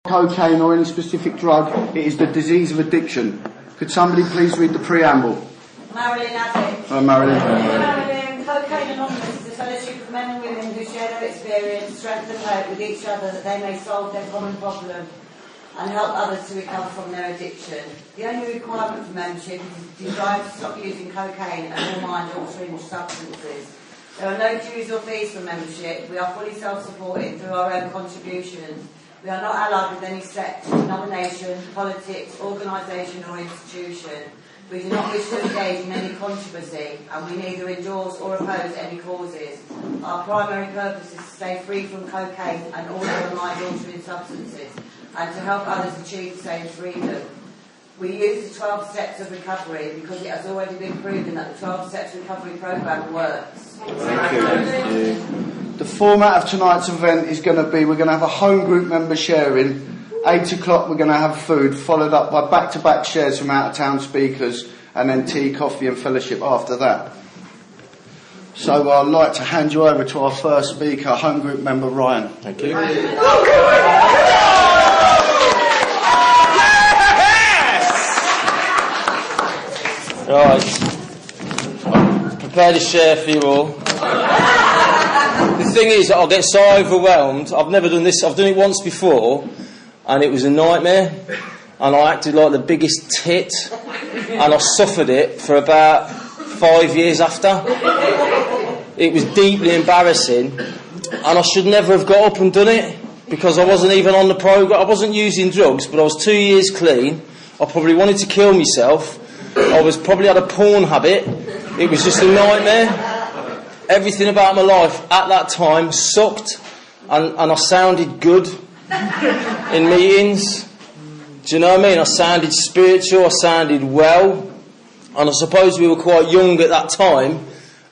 cocaine or any specific drug, it is the disease of addiction. Could somebody please read the preamble? Marilyn Addict. Marilyn. Marilyn, Cocaine Anonymous is a fellowship of men and women who share their experience, strength and hope with each other that they may solve their common problem and help others to recover from their addiction. The only requirement for membership is the desire to stop using cocaine and all mind-altering substances. There are no dues or fees for membership. We are fully self-supported through our own contributions. We are not allied with any sect, denomination, politics, organisation or institution. We do not wish to engage in any controversy, and we neither endorse or oppose any causes. Our primary purpose is to stay free from cocaine and all other mind-altering substances, and to help others achieve the same freedom. We use the 12 steps of recovery because it has already been proven that the 12 steps recovery programme works. Thank you. The format of tonight's event is going to be, we're going to have a home group member sharing. 8 o'clock we're going to have food, followed up by back-to-back shares from out-of-town speakers, and then tea, coffee and fellowship after that. So I'd like to hand you over to our first speaker, home group member Ryan. Thank you. Right, I'm prepared to share for you all. The thing is that I'll get so overwhelmed. I've never done this. I've done it once before, and it was a nightmare. And I acted like the biggest tit, and I suffered it for about 5 years after. It was deeply embarrassing, and I should never have got up and done it because I wasn't even on the programme. I wasn't using drugs, but I was 2 years clean. I probably wanted to kill myself. I was probably had a porn habit. It was just a nightmare. Everything about my life at that time sucked, and I sounded good in meetings. Do you know what I mean? I sounded spiritual, I sounded well, and I suppose we were quite young at that time,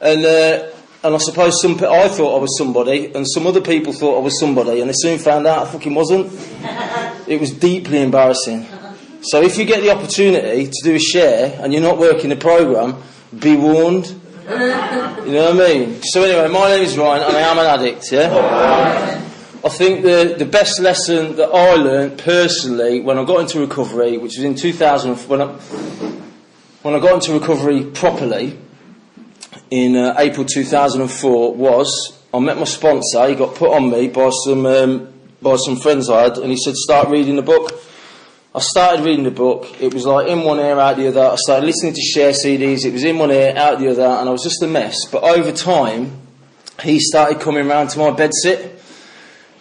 and I suppose I thought I was somebody, and some other people thought I was somebody, and they soon found out I fucking wasn't. It was deeply embarrassing. So if you get the opportunity to do a share and you're not working the programme, be warned. You know what I mean? So anyway, my name is Ryan and I am an addict, yeah? I think the best lesson that I learned personally when I got into recovery, which was in 2000, when I got into recovery properly in April 2004, was I met my sponsor. He got put on me by some friends I had, and he said, start reading the book. I started reading the book. It was like in one ear, out the other. I started listening to share CDs. It was in one ear, out the other, and I was just a mess. But over time, he started coming round to my bedsit,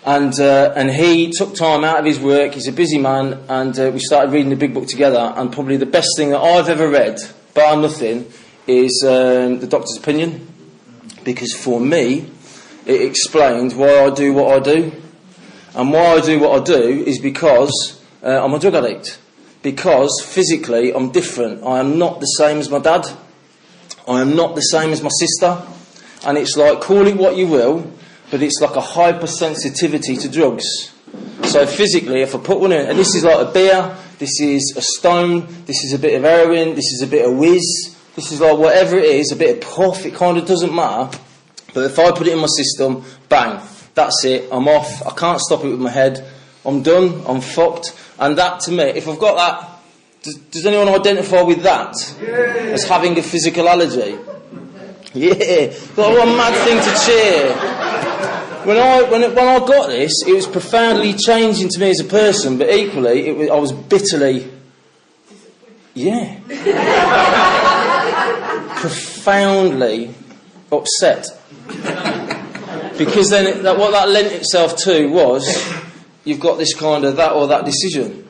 and he took time out of his work. He's a busy man, and we started reading the big book together. And probably the best thing that I've ever read, bar nothing, is the doctor's opinion, because for me, it explained why I do what I do, and why I do what I do is because I'm a drug addict, because physically I'm different. I am not the same as my dad. I am not the same as my sister. And it's like, call it what you will, but it's like a hypersensitivity to drugs. So physically, if I put one in, and this is like a beer, this is a stone, this is a bit of heroin, this is a bit of whiz, this is like whatever it is, a bit of puff, it kind of doesn't matter. But if I put it in my system, bang, that's it, I'm off. I can't stop it with my head. I'm done, I'm fucked. And that, to me, if I've got that, does anyone identify with that? As having a physical allergy? Yeah, what a mad thing to cheer. When I got this, it was profoundly changing to me as a person, but equally, I was bitterly, profoundly upset. Because then what that lent itself to was, you've got this kind of that or that decision.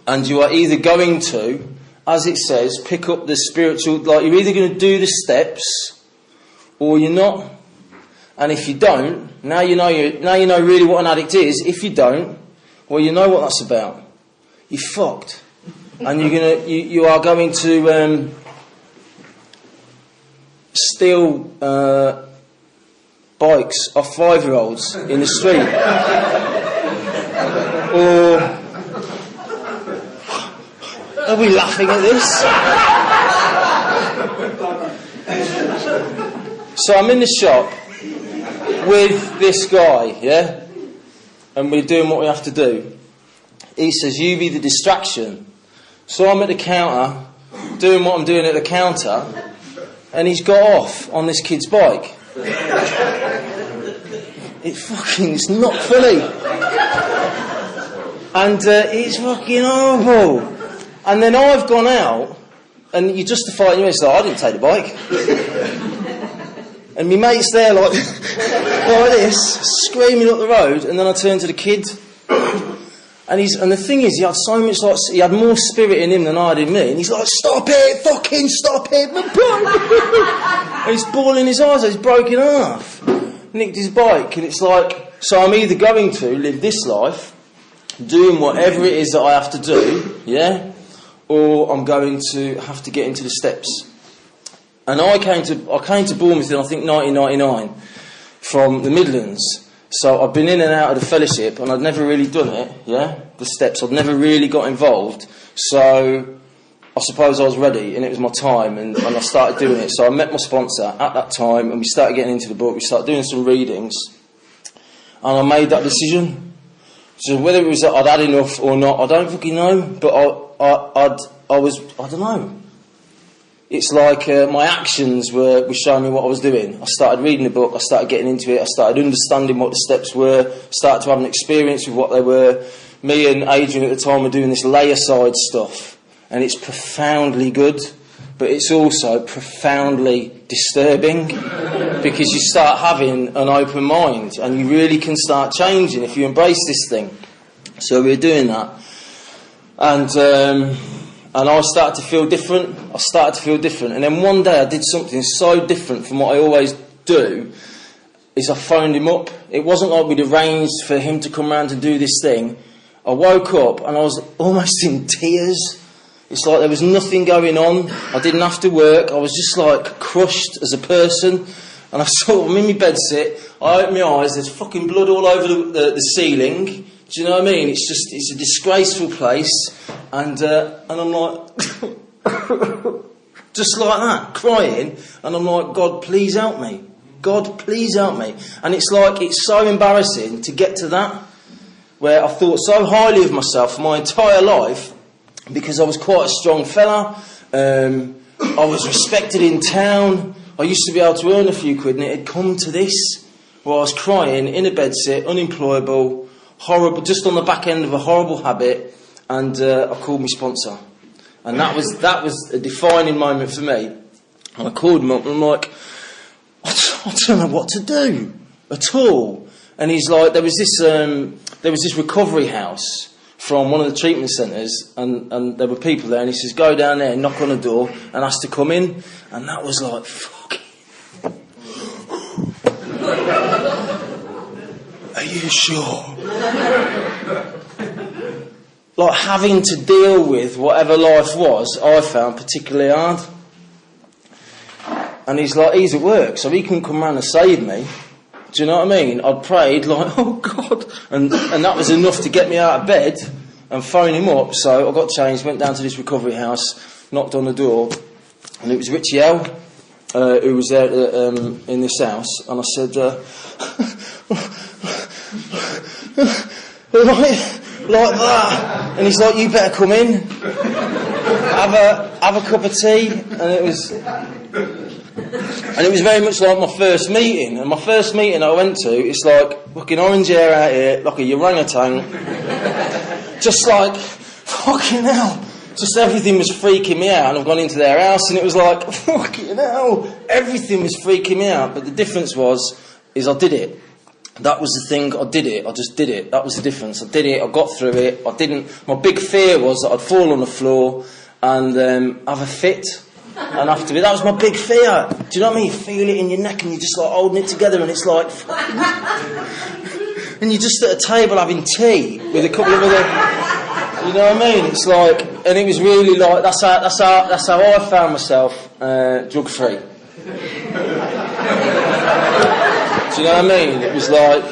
And you are either going to, as it says, pick up the spiritual, like you're either going to do the steps or you're not. And if you don't, now you know really what an addict is. If you don't, well, you know what that's about. You're fucked. And you are going to steal bikes off 5-year-olds in the street. Or are we laughing at this? So I'm in the shop with this guy, yeah? And we're doing what we have to do. He says, you be the distraction. So I'm at the counter, doing what I'm doing at the counter, and he's got off on this kid's bike. It's not funny. And it's fucking horrible. And then I've gone out, and you justify it, and you're like, I didn't take the bike. And my mate's there like this, screaming up the road, and then I turn to the kid. And the thing is, he had so much, like, he had more spirit in him than I had in me. And he's like, stop it, fucking stop it. And he's bawling his eyes out, he's broken half. Nicked his bike, and it's like, so I'm either going to live this life, doing whatever it is that I have to do, yeah, or I'm going to have to get into the steps. And I came to Bournemouth in, I think, 1999, from the Midlands. So I've been in and out of the fellowship, and I'd never really done it, yeah, the steps. I'd never really got involved. So I suppose I was ready, and it was my time, and I started doing it. So I met my sponsor at that time, and we started getting into the book. We started doing some readings, and I made that decision. So whether it was that I'd had enough or not, I don't fucking know. But I don't know. It's like my actions were showing me what I was doing. I started reading the book, I started getting into it, I started understanding what the steps were, started to have an experience with what they were. Me and Adrian at the time were doing this lay-aside stuff, and it's profoundly good, but it's also profoundly disturbing, because you start having an open mind, and you really can start changing if you embrace this thing. So we were doing that, and I started to feel different. And then one day I did something so different from what I always do, is I phoned him up. It wasn't like we'd arranged for him to come round and do this thing. I woke up and I was almost in tears. It's like there was nothing going on. I didn't have to work. I was just like crushed as a person. And I saw him in my bedsit. I opened my eyes. There's fucking blood all over the ceiling. Do you know what I mean? It's a disgraceful place. And I'm like, just like that, crying. And I'm like, God, please help me. God, please help me. And it's like, it's so embarrassing to get to that, where I thought so highly of myself for my entire life, because I was quite a strong fella. I was respected in town. I used to be able to earn a few quid, and it had come to this, where I was crying in a bedsit, unemployable, horrible, just on the back end of a horrible habit. And I called my sponsor, and that was a defining moment for me. And I called him up, and I'm like, I don't know what to do at all. And he's like, there was this recovery house from one of the treatment centres, and there were people there, and he says, go down there, knock on the door, and ask to come in. And that was like, fuck. Are you sure? Like, having to deal with whatever life was, I found particularly hard. And he's like, he's at work, so he couldn't come round and save me. Do you know what I mean? I'd prayed like, oh God, and that was enough to get me out of bed and phone him up. So I got changed, went down to this recovery house, knocked on the door, and it was Richie L, who was there in this house, and I said, like that, and he's like, you better come in, have a cup of tea. And it was very much like my first meeting. And my first meeting I went to, it's like fucking orange hair out here, like a orangutan, just like fucking hell, just everything was freaking me out. And I've gone into their house, and it was like fucking hell, everything was freaking me out. But the difference is I did it. That was the thing, I did it, I just did it. That was the difference. I did it, I got through it, my big fear was that I'd fall on the floor and have a fit. And after it, that was my big fear. Do you know what I mean? You feel it in your neck, and you're just like holding it together, and it's like and you're just at a table having tea with a couple of other, you know what I mean? It's like, and it was really like, that's how I found myself drug free. Do you know what I mean? It was like,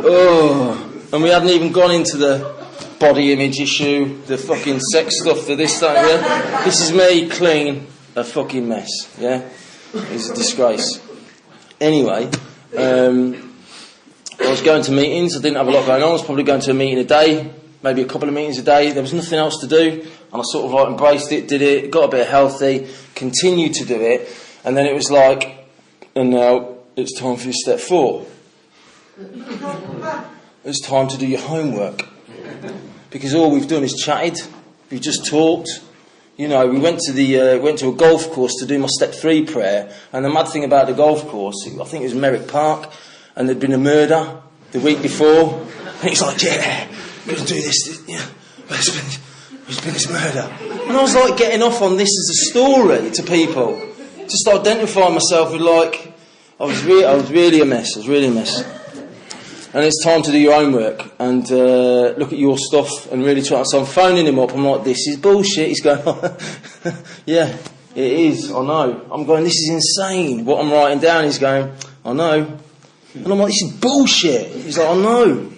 oh, and we hadn't even gone into the body image issue, the fucking sex stuff, this, that, yeah. This is me clean, a fucking mess, yeah. It's a disgrace. Anyway, I was going to meetings. I didn't have a lot going on. I was probably going to a meeting a day, maybe a couple of meetings a day. There was nothing else to do, and I sort of like embraced it, did it, got a bit healthy, continued to do it, and then it was like, and now it's time for your step 4. It's time to do your homework, because all we've done is chatted. We've just talked. You know, we went to a golf course to do my step 3 prayer, and the mad thing about the golf course, I think it was Merrick Park, and there'd been a murder the week before, and it's like, yeah, we're going to do this, yeah, there's been this murder. And I was like getting off on this as a story to people, just identifying myself with like, I was really a mess. And it's time to do your homework and look at your stuff and really try. So I'm phoning him up. I'm like, this is bullshit. He's going, yeah, it is. I know. I'm going, this is insane. What I'm writing down. He's going, I know. And I'm like, this is bullshit. He's like, I know.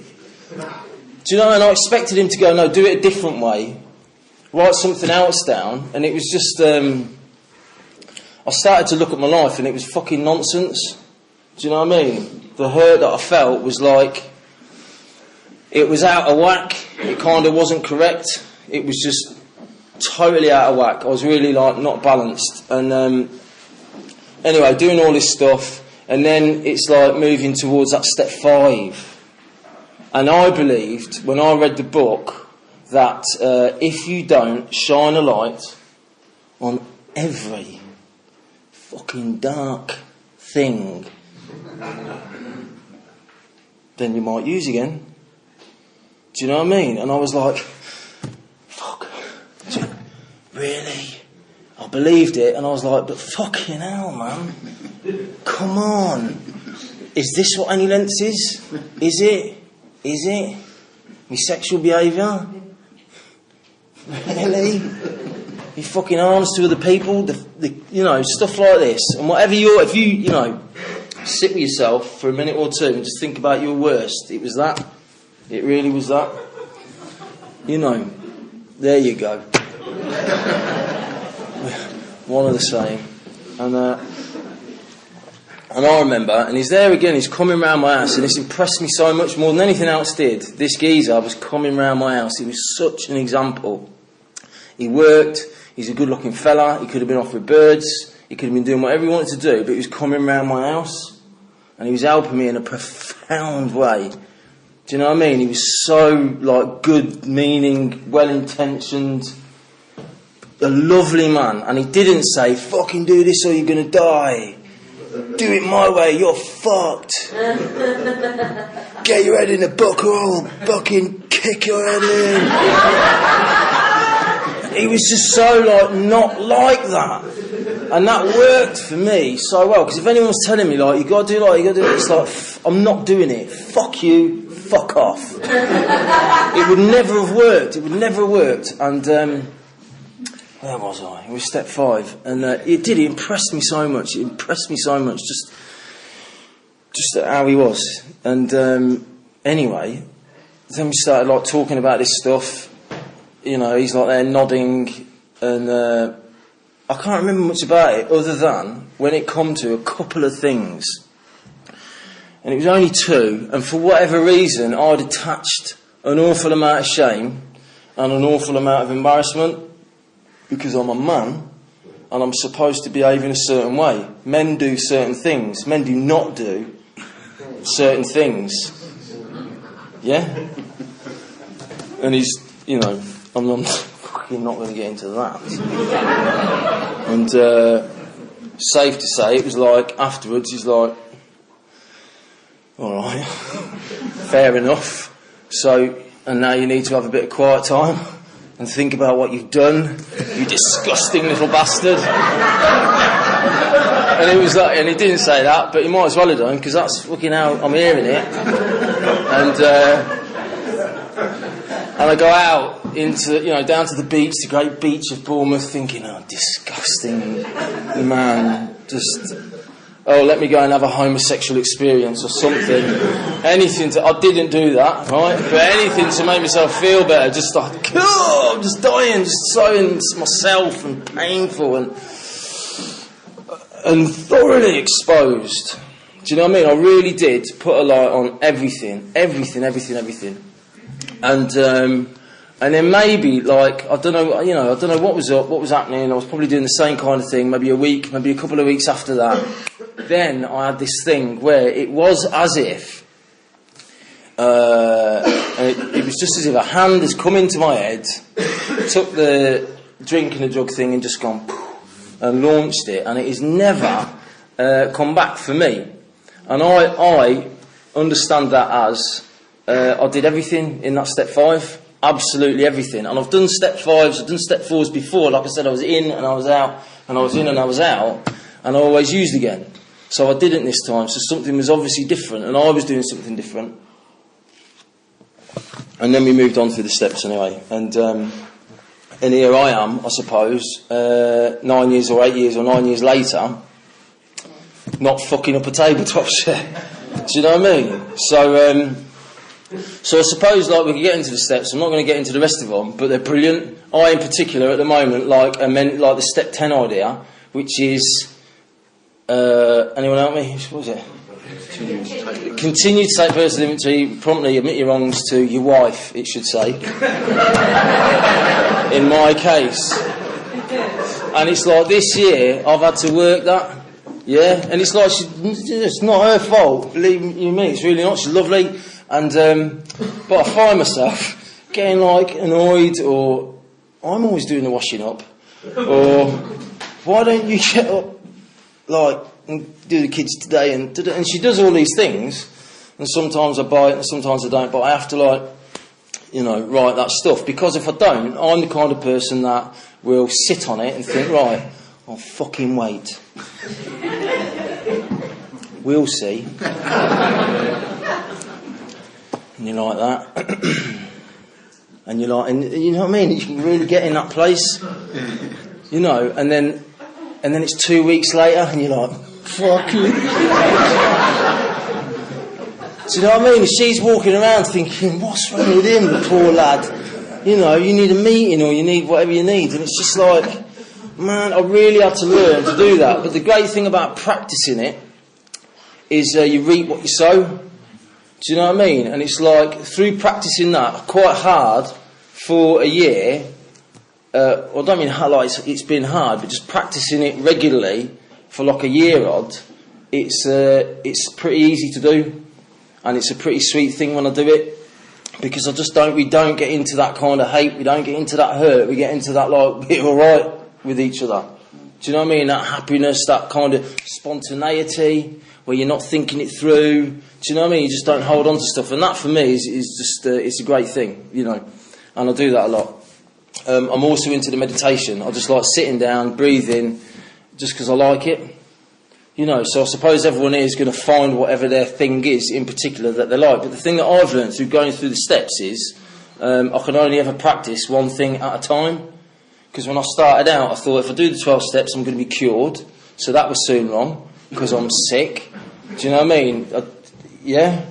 Do you know? And I expected him to go, no, do it a different way. Write something else down. And it was just, I started to look at my life and it was fucking nonsense. Do you know what I mean? The hurt that I felt was like, it was out of whack. It kind of wasn't correct. It was just totally out of whack. I was really like not balanced. And anyway, doing all this stuff, and then it's like moving towards that step 5. And I believed, when I read the book, that if you don't shine a light on every fucking dark thing, then you might use again. Do you know what I mean? And I was like, fuck, really? I believed it, and I was like, but fucking hell, man. Come on. Is this what any lengths is? Is it? My sexual behaviour? Really? Your fucking arms to other people? The you know, stuff like this. And whatever if you know, sit with yourself for a minute or two and just think about your worst. It was that. It really was that. You know, there you go. One of the same. And I remember, and he's there again, he's coming round my house, and this impressed me so much more than anything else did. This geezer was coming round my house. He was such an example. He worked, he's a good looking fella, he could have been off with birds, he could have been doing whatever he wanted to do, but he was coming round my house. And he was helping me in a profound way. Do you know what I mean? He was so, like, good-meaning, well-intentioned, a lovely man. And he didn't say, fucking do this or you're going to die. Do it my way, you're fucked. Get your head in the book or I'll fucking kick your head in. He was just so, like, not like that. And that worked for me so well, because if anyone was telling me, like, you got to do it, it's like, I'm not doing it. Fuck you, fuck off. It would never have worked. And where was I? It was step 5, and it impressed me so much. Just how he was. And anyway, then we started like talking about this stuff. You know, he's like there nodding, and I can't remember much about it other than when it come to a couple of things. And it was only 2, and for whatever reason I'd attached an awful amount of shame and an awful amount of embarrassment, because I'm a man and I'm supposed to behave in a certain way. Men do certain things. Men do not do certain things. Yeah? And he's, you know, I'm fucking not going to get into that. And safe to say, it was like, afterwards, he's like, alright, fair enough. So, and now you need to have a bit of quiet time and think about what you've done, you disgusting little bastard. And it was like, and he didn't say that, but he might as well have done, because that's fucking how I'm hearing it. And I go out into, you know, down to the beach, the great beach of Bournemouth, thinking, oh, disgusting man, just, oh, let me go and have a homosexual experience or something. Anything to, I didn't do that, right? But anything to make myself feel better, just like, oh, I'm just dying, just so in myself and painful and thoroughly exposed Do you know what I mean? I really did put a light on everything. And then maybe, like, I don't know what was up, what was happening. I was probably doing the same kind of thing, maybe a week, maybe a couple of weeks after that. Then I had this thing where it was as if, it was just as if a hand has come into my head, took the drink and the drug thing and just gone, and launched it, and it has never come back for me. And I understand that as I did everything in that step 5, absolutely everything. And I've done step 5s, I've done step 4s before. Like I said, I was in and I was out, and I was in and I was out, and I always used again. So I didn't this time, so something was obviously different, and I was doing something different. And then we moved on through the steps anyway. And here I am, I suppose, 9 years or 8 years or 9 years later, not fucking up a tabletop chair. Do you know what I mean? So I suppose, like, we could get into the steps. I'm not going to get into the rest of them, but they're brilliant. I, in particular, at the moment, like the step 10 idea, which is, anyone help me? What was it? Continue to take personal inventory, promptly admit your wrongs to your wife, it should say. In my case. And it's like, this year, I've had to work that. Yeah, and it's like, it's not her fault, believe you me, it's really not, she's lovely, and, but I find myself getting, like, annoyed, or, I'm always doing the washing up, or, why don't you get up, like, and do the kids today, and she does all these things, and sometimes I buy it, and sometimes I don't, but I have to, like, write that stuff, because if I don't, I'm the kind of person that will sit on it and think, right, I'll fucking wait. We'll see. And you're like that. And you're like, and you know what I mean? You can really get in that place. And then it's 2 weeks later and you're like, fuck you. Do you know what I mean? She's walking around thinking, what's wrong with him, the poor lad? You need a meeting or you need whatever you need. And it's just like, man, I really had to learn to do that. But the great thing about practicing it is you reap what you sow. Do you know what I mean? And it's like, through practicing that quite hard for a year, I don't mean like it's been hard, but just practicing it regularly for like a year odd, it's pretty easy to do. And it's a pretty sweet thing when I do it. Because we don't get into that kind of hate, we don't get into that hurt, we get into that, like, we're alright with each other. Do you know what I mean? That happiness, that kind of spontaneity, where you're not thinking it through. Do you know what I mean? You just don't hold on to stuff. And that, for me, is just, it's a great thing, And I do that a lot. I'm also into the meditation. I just like sitting down, breathing, just because I like it. So I suppose everyone here is going to find whatever their thing is in particular that they like. But the thing that I've learned through going through the steps is I can only ever practice one thing at a time. Because when I started out, I thought if I do the 12 steps, I'm going to be cured. So that was soon wrong, because I'm sick. Do you know what I mean? Yeah?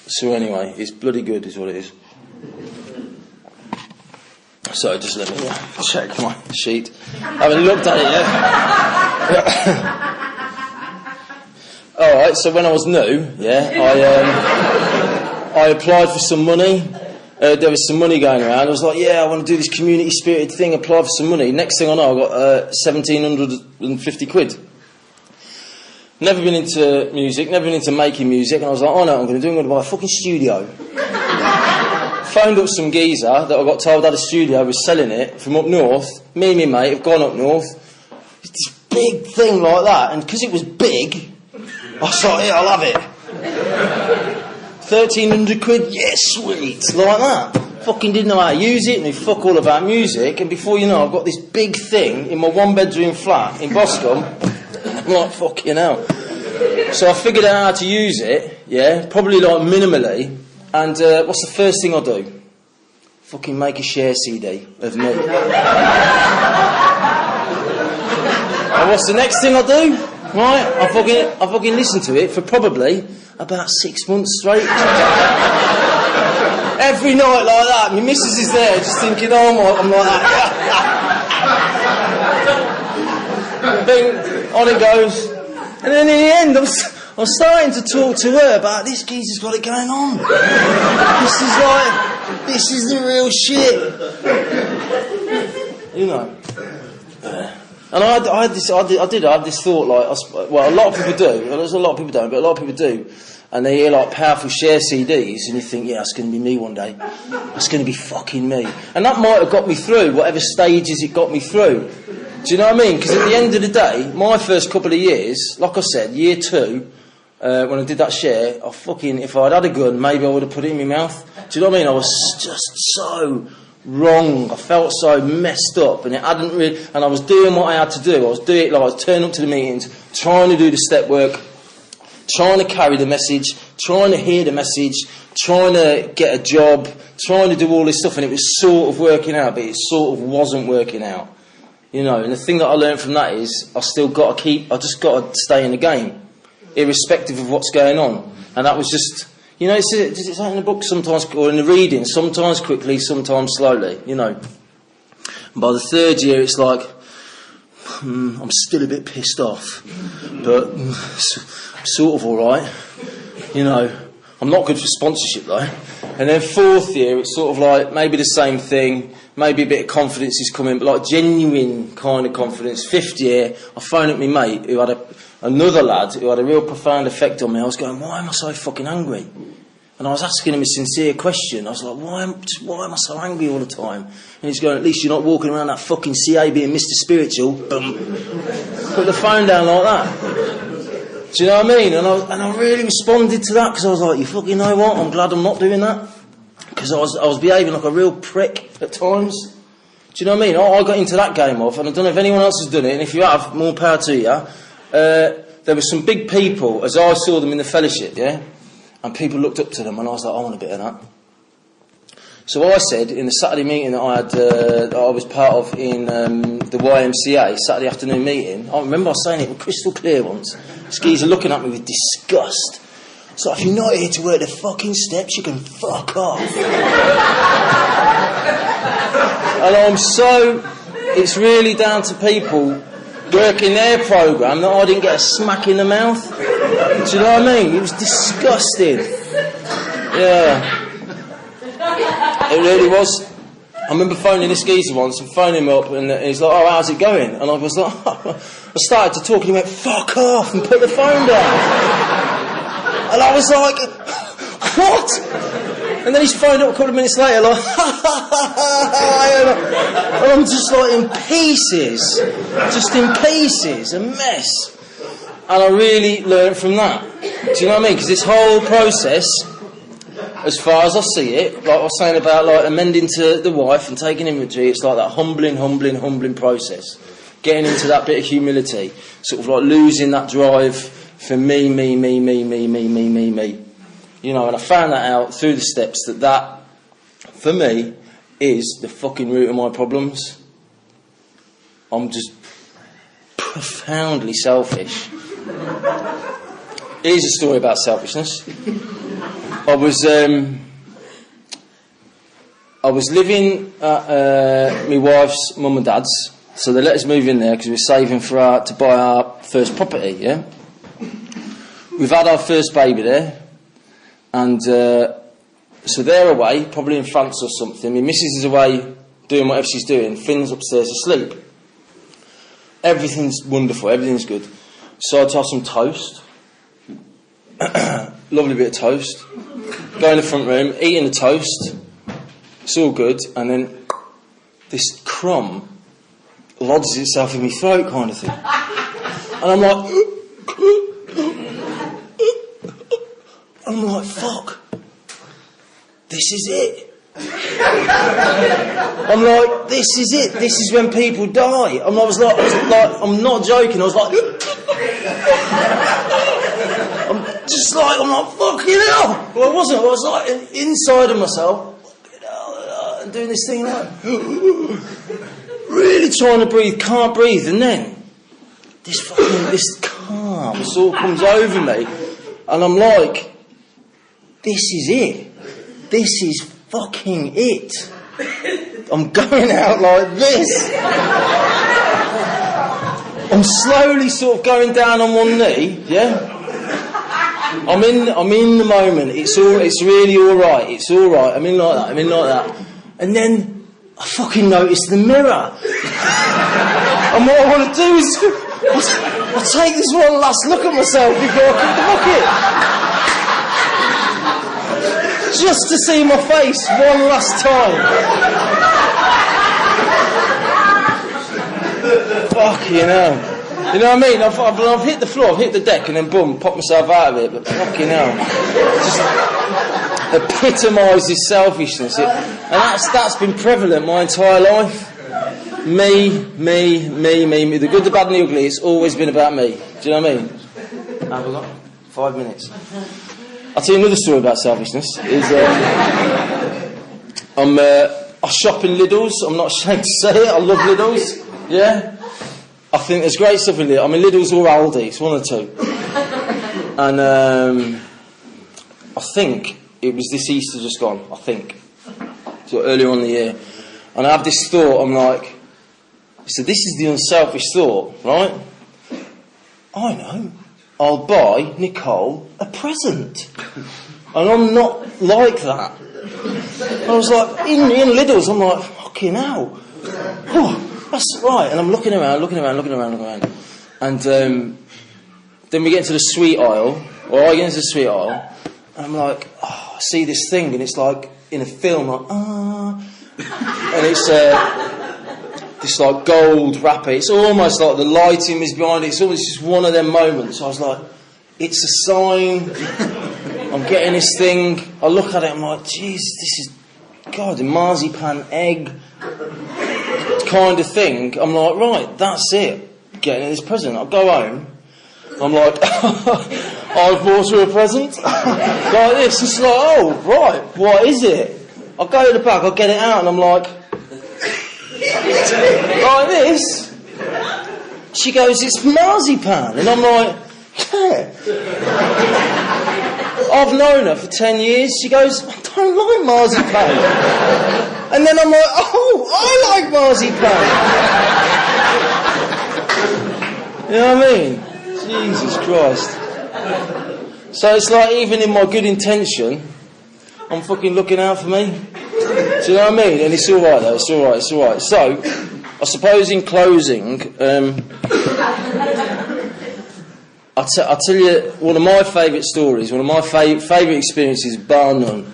So anyway, it's bloody good is what it is. So just let me check my sheet. I haven't looked at it yet. Alright, so when I was new, I applied for some money. There was some money going around. I was like, I want to do this community spirited thing, apply for some money. Next thing I know, I got 1,750 quid. Never been into music, never been into making music, and I was like, oh no, I'm going to buy a fucking studio. Phoned up some geezer that I got told had a studio, was selling it from up north. Me and my mate have gone up north. It's this big thing like that, and because it was big, I was like, yeah, I'll have it. 1,300 quid, yes, sweet, like that. Fucking didn't know how to use it, knew fuck all about music, and before you know, I've got this big thing in my one-bedroom flat in Boscombe. I'm like, fucking hell. So I figured out how to use it, probably like minimally, and what's the first thing I do? Fucking make a share CD of me. And what's the next thing I do? Right, I fucking listen to it for probably about 6 months straight. Every night like that, my missus is there just thinking, oh my, I'm like that. Bing, on it goes. And then in the end, I'm starting to talk to her about this geezer's got it going on. This is the real shit. You know. And I had this thought, like, well, a lot of people do. There's a lot of people don't, but a lot of people do. And they hear like powerful share CDs, and you think, yeah, that's going to be me one day. That's going to be fucking me. And that might have got me through whatever stages it got me through. Do you know what I mean? Because at the end of the day, my first couple of years, like I said, year 2, when I did that share, if I'd had a gun, maybe I would have put it in my mouth. Do you know what I mean? I was just so wrong. I felt so messed up, and it hadn't really. And I was doing what I had to do. I was turning up to the meetings, trying to do the step work, trying to carry the message, trying to hear the message, trying to get a job, trying to do all this stuff, and it was sort of working out, but it sort of wasn't working out. You know, and the thing that I learned from that is I just got to stay in the game, irrespective of what's going on. And that was just, you know, does it say in the book sometimes, or in the reading, sometimes quickly, sometimes slowly, you know. And by the 3rd year, it's like, I'm still a bit pissed off, but I'm sort of alright, you know. I'm not good for sponsorship though. And then 4th year, it's sort of like maybe the same thing, maybe a bit of confidence is coming, but like genuine kind of confidence. 5th year, I phoned up my mate who had another lad who had a real profound effect on me. I was going, why am I so fucking angry? And I was asking him a sincere question. I was like, why am I so angry all the time? And he's going, at least you're not walking around that fucking CA being Mr. Spiritual. Boom. Put the phone down like that. Do you know what I mean? And I really responded to that because I was like, you fucking know what? I'm glad I'm not doing that. Because I was behaving like a real prick at times. Do you know what I mean? I got into that game off, and I don't know if anyone else has done it, and if you have, more power to you. There were some big people, as I saw them in the fellowship, yeah? And people looked up to them, and I was like, I want a bit of that. So I said, in the Saturday meeting that I was part of in the YMCA, Saturday afternoon meeting, I remember I was saying it with crystal clear once. This geezer looking at me with disgust. So if you're not here to work the fucking steps, you can fuck off. And it's really down to people working their programme that I didn't get a smack in the mouth. Do you know what I mean? It was disgusting. Yeah. It really was. I remember phoning this geezer once and phoning him up, and he's like, oh, how's it going? And I was like, I started to talk, and he went, fuck off, and put the phone down. And I was like, what? And then he's phoned up a couple of minutes later, like, and I'm just like in pieces, a mess. And I really learned from that. Do you know what I mean? Because this whole process, as far as I see it, like I was saying about like amending to the wife and taking inventory, it's like that humbling process. Getting into that bit of humility, sort of like losing that drive for me. You know, and I found that out through the steps that for me, is the fucking root of my problems. I'm just profoundly selfish. Here's a story about selfishness. I was living at my wife's mum and dad's, so they let us move in there because we were saving to buy our first property. Yeah, we've had our first baby there, and so they're away, probably in France or something. My missus is away doing whatever she's doing. Finn's upstairs asleep. Everything's wonderful. Everything's good. So I toss some toast. Lovely bit of toast. Go in the front room, eating the toast. It's all good, and then this crumb lodges itself in my throat, kind of thing. And I'm like, fuck. This is it. I'm like, this is it. This is when people die. And I was like, I'm not joking. I was like, I'm like, fucking hell. Well, I wasn't. I was like inside of myself, fucking hell, and doing this thing like, really trying to breathe, can't breathe, and then this calm sort of comes over me, and I'm like, this is it. This is fucking it. I'm going out like this. I'm slowly sort of going down on one knee, yeah? I'm in the moment, it's really alright, it's alright, I'm in like that. And then I fucking noticed the mirror. And what I want to do is I'll take this one last look at myself before I kick the bucket. Just to see my face one last time. Fucking hell. You know what I mean? I've hit the floor, I've hit the deck, and then boom, pop myself out of it. But fucking hell, just epitomises selfishness. And that's been prevalent my entire life. Me. The good, the bad, and the ugly. It's always been about me. Do you know what I mean? Have I got 5 minutes? I'll tell you another story about selfishness. I shop in Lidl's. I'm not ashamed to say it. I love Lidl's. Yeah. I think there's great stuff in Lidl. I mean, Lidl's or Aldi, it's one of the two. And I think it was this Easter just gone, I think. So earlier on in the year. And I have this thought, I'm like, so this is the unselfish thought, right? I know, I'll buy Nicole a present. And I'm not like that. I was like, in Lidl's, I'm like, fucking hell. Oh, that's right. And I'm looking around. And then we get into the sweet aisle, or I get into the sweet aisle, and I'm like, oh, I see this thing, and it's like in a film, like, and it's this like gold wrapper. It's almost like the lighting is behind it. It's almost just one of them moments. I was like, it's a sign. I'm getting this thing. I look at it, I'm like, jeez, this is, God, a marzipan egg kind of thing. I'm like, right, that's it. Getting this present. I go home. I'm like, I've bought her a present. Like this. It's like, oh, right, what is it? I go to the back, I get it out, and I'm like this. She goes, it's marzipan. And I'm like, yeah. I've known her for 10 years. She goes, I don't like marzipan. And then I'm like, oh, I like marzipan. You know what I mean? Jesus Christ. So it's like, even in my good intention, I'm fucking looking out for me. Do you know what I mean? And it's alright though, it's alright. So, I suppose in closing, I'll tell you one of my favourite stories, one of my favourite experiences, bar none.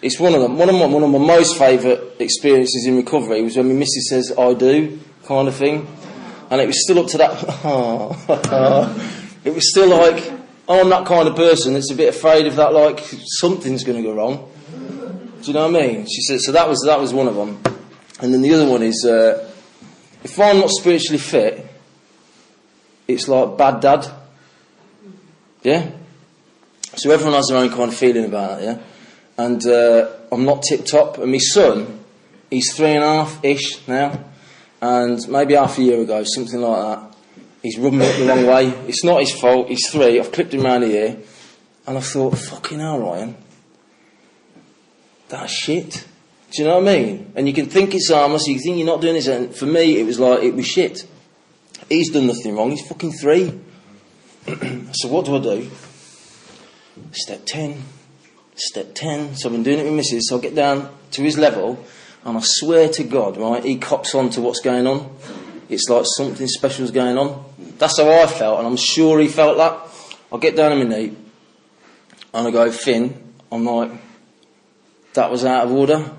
It's one of them. One of my most favourite experiences in recovery was when my missus says, I do, kind of thing. And it was still up to that, it was still like, I'm that kind of person that's a bit afraid of that, like, something's going to go wrong. Do you know what I mean? She said, so that was one of them. And then the other one is, if I'm not spiritually fit, it's like bad dad. Yeah? So everyone has their own kind of feeling about that, yeah? And I'm not tip-top. And my son, he's 3.5-ish now. And maybe half a year ago, something like that, he's rubbing me up the wrong way. It's not his fault. He's 3. I've clipped him round the ear. And I thought, fucking hell, Ryan. That's shit. Do you know what I mean? And you can think it's harmless. You think you're not doing this. And for me, it was like, it was shit. He's done nothing wrong. He's fucking 3. So what do? Step 10. So I've been doing it with Mrs. So I get down to his level, and I swear to God, right, he cops on to what's going on. It's like something special's going on. That's how I felt, and I'm sure he felt that. I get down on my knee, and I go, Finn, I'm like, that was out of order.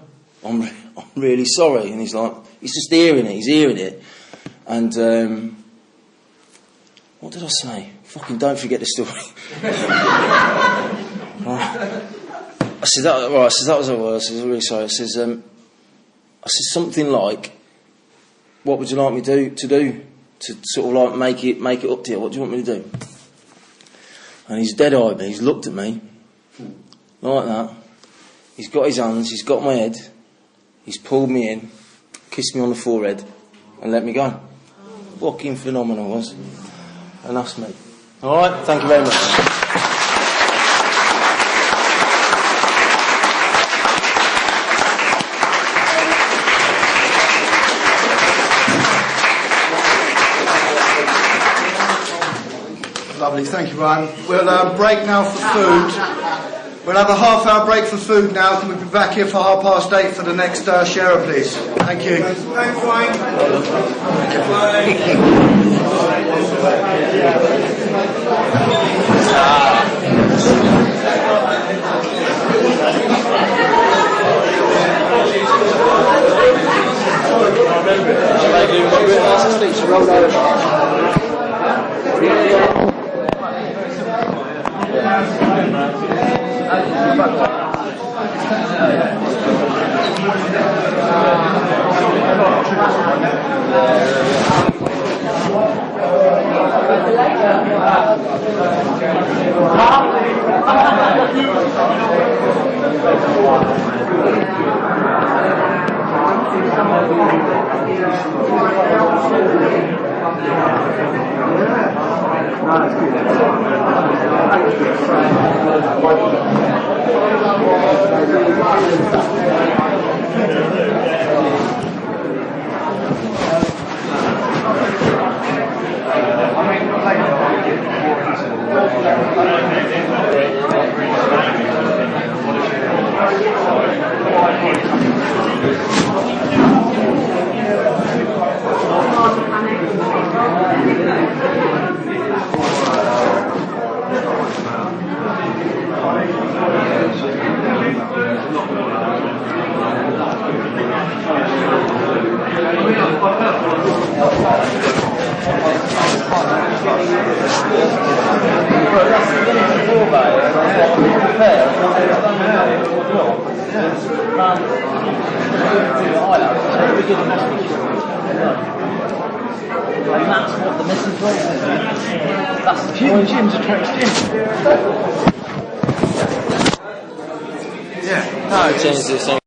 I'm really sorry. And he's like, he's just hearing it. And what did I say? Fucking don't forget the story. I said that was what I was. I was really sorry. I said something like, what would you like me to do to sort of like make it up to you? What do you want me to do? And he's dead-eyed me. He's looked at me like that. He's got his hands. He's got my head. He's pulled me in, kissed me on the forehead, and let me go. Fucking phenomenal, was. And that's me. All right. Thank you very much. Lovely, thank you, Ryan. We'll break now for food. We'll have a half-hour break for food now. Can we be back here for 8:30 for the next sharer, please? Thank you. Thanks, Wayne. And that's what the message was. That's the point. Jim's a trick, Jim. Yeah. No, change this.